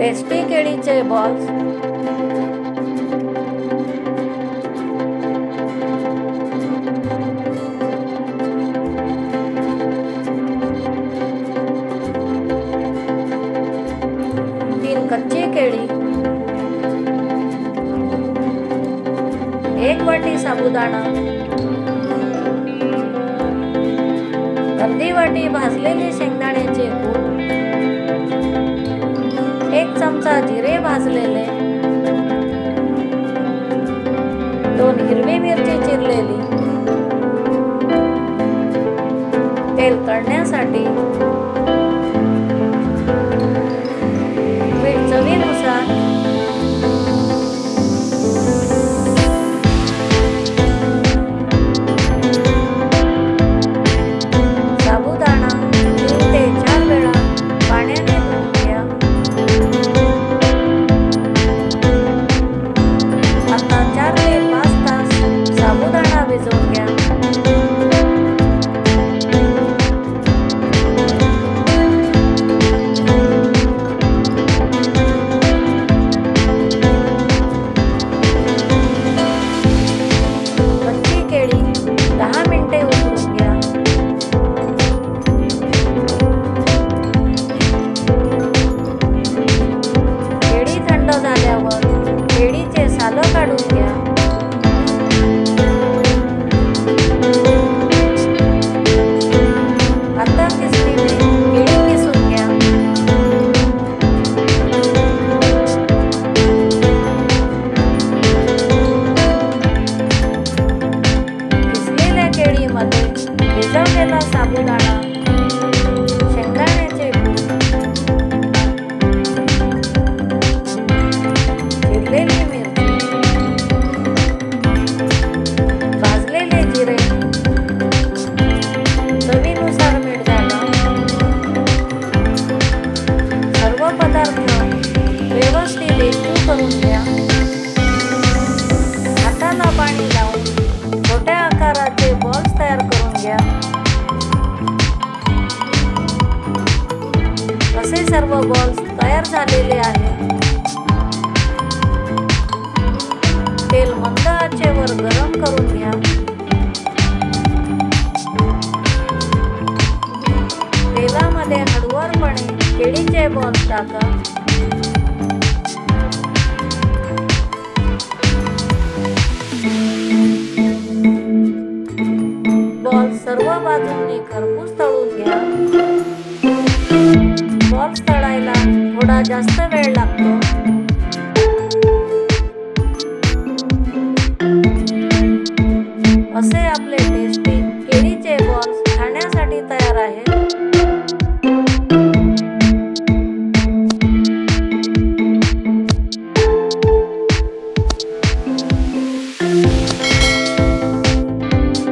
Tasty केळीचे balls, तीन कच्ची केळी, 1 वाटी साबुदाणा, अर्धी वाटी भाजलेले शेंगदाण्याचे कूट, 1 चमचा जिरे भाजलेले, 2 हिरवी मिरची चिरलेली, तेल तळण्यासाठी, मीठ चवीनुसार, साबुदाणा 3 ते 4 वेळा पाण्याने धुवून घ्या. आता 4 ते 5 तास साबुदाणा भिजवून घ्या. कच्ची केळी 10 मिनिटे उकळून घ्या. केळी थंड झाल्यावर केळीचे सालं काढून घ्या. आता किसणीने केळी किसून घ्या. किसलेल्या केळीमध्ये भिजवलेला साबुदाणा, शेंगदाण्याचे कूट, चिरलेली मिरची, भाजलेले जिरे, चवीनुसार मीठ घाला. सर्व पदार्थ व्यवस्थित एकजीव करून घ्या. हाताला पाणी लावून छोट्या आकाराचे बॉल्स तयार करून घ्या. असे सर्व बॉल्स तयार झालेले आहेत. तेल मंद आचेवर गरम करून घ्या. तेलामध्ये हळुवारपणे केळीचे बॉल्स टाका. बॉल्स सर्व बाजूंनी खरपूस तळून घ्या. बॉल्स तळायला थोडा जास्त वेळ लागतो. असे आपले